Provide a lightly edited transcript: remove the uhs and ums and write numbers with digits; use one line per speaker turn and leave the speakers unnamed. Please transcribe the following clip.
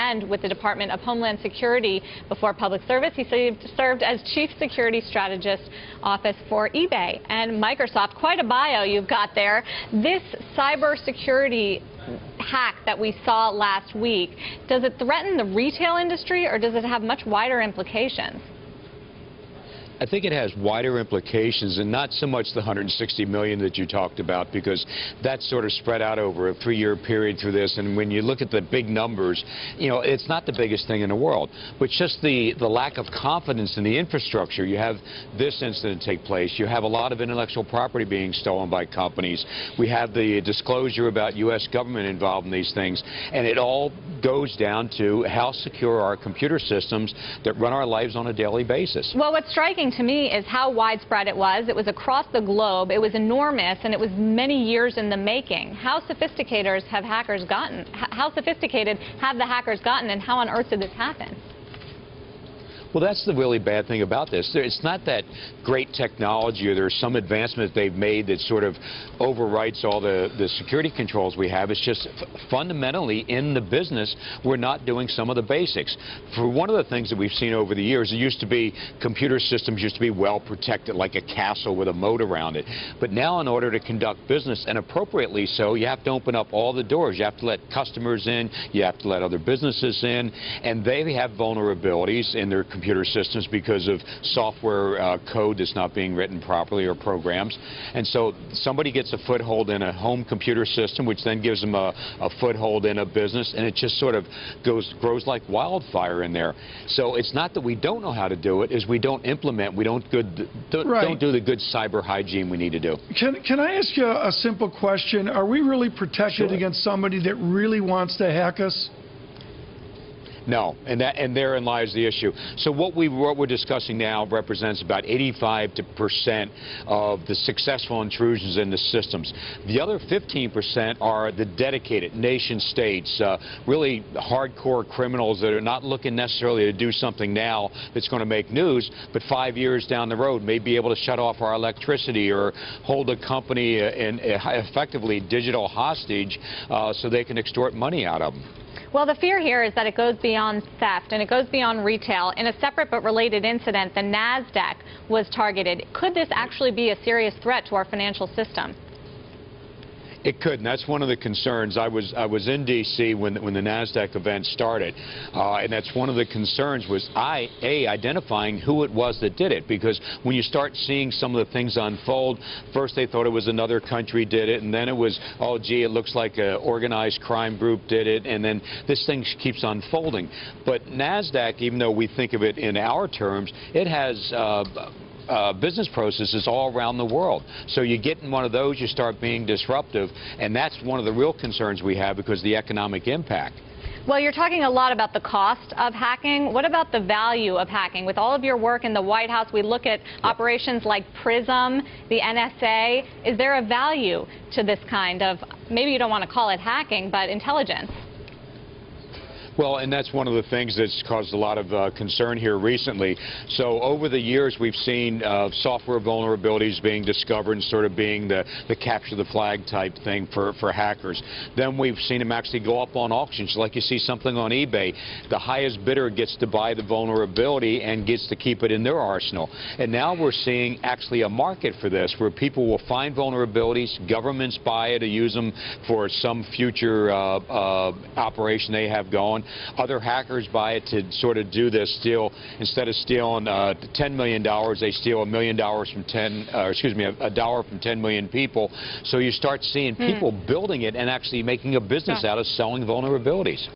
and with the Department of Homeland Security before public service. He served as Chief Security Strategist Office for eBay and Microsoft. Quite a bio you've got there. This cybersecurity hack that we saw last week, does it threaten the retail industry or does it have much wider implications?
I think it has wider implications, and not so much the $160 million that you talked about, because that's sort of spread out over a 3-year period through this. And when you look at the big numbers, you know, it's not the biggest thing in the world. But just the lack of confidence in the infrastructure. You have this incident take place. You have a lot of intellectual property being stolen by companies. We have the disclosure about U.S. government involved in these things. And it all goes down to how secure are our computer systems that run our lives on a daily basis.
Well, what's striking to me is how widespread it was. It was across the globe. It was enormous, and it was many years in the making. How sophisticated have hackers gotten? How sophisticated have the hackers gotten, and how on earth did this happen?
Well, that's the really bad thing about this. It's not that great technology or there's some advancement they've made that sort of overwrites all the security controls we have. It's just fundamentally in the business we're not doing some of the basics. For one of the things that we've seen over the years, it used to be computer systems used to be well protected like a castle with a moat around it. But now in order to conduct business, and appropriately so, you have to open up all the doors. You have to let customers in, you have to let other businesses in, and they have vulnerabilities in their computer systems because of software code that's not being written properly or programs. And so somebody gets a foothold in a home computer system, which then gives them a foothold in a business, and it just sort of grows like wildfire in there. So it's not that we don't know how to do it, is we don't implement, we don't do the good cyber hygiene we need to do.
Can I ask you a simple question? Are we really protected against somebody that really wants to hack us?
No, and therein lies the issue. So what we're discussing now represents about 85% of the successful intrusions in the systems. The other 15% are the dedicated nation states, really hardcore criminals that are not looking necessarily to do something now that's going to make news, but 5 years down the road may be able to shut off our electricity or hold a company in effectively digital hostage so they can extort money out of them.
Well, the fear here is that it goes beyond theft and it goes beyond retail. In a separate but related incident, the NASDAQ was targeted. Could this actually be a serious threat to our financial system?
It could, and that's one of the concerns. I was in D.C. when the NASDAQ event started, and that's one of the concerns was identifying who it was that did it, because when you start seeing some of the things unfold, first they thought it was another country did it, and then it was, oh gee, it looks like an organized crime group did it, and then this thing keeps unfolding. But NASDAQ, even though we think of it in our terms, it has business processes all around the world. So you get in one of those, you start being disruptive, and that's one of the real concerns we have because of the economic impact.
Well, you're talking a lot about the cost of hacking. What about the value of hacking? With all of your work in the White House, we look at operations like PRISM, the NSA. Is there a value to this kind of, maybe you don't want to call it hacking, but intelligence?
Well, and that's one of the things that's caused a lot of concern here recently. So over the years, we've seen software vulnerabilities being discovered and sort of being the capture the flag type thing for hackers. Then we've seen them actually go up on auctions. Like you see something on eBay, the highest bidder gets to buy the vulnerability and gets to keep it in their arsenal. And now we're seeing actually a market for this where people will find vulnerabilities, governments buy it to use them for some future operation they have going. Other hackers buy it to sort of do this steal. Instead of stealing $10 million, they steal $1 million from a dollar from 10 million people. So you start seeing people building it and actually making a business out of selling vulnerabilities.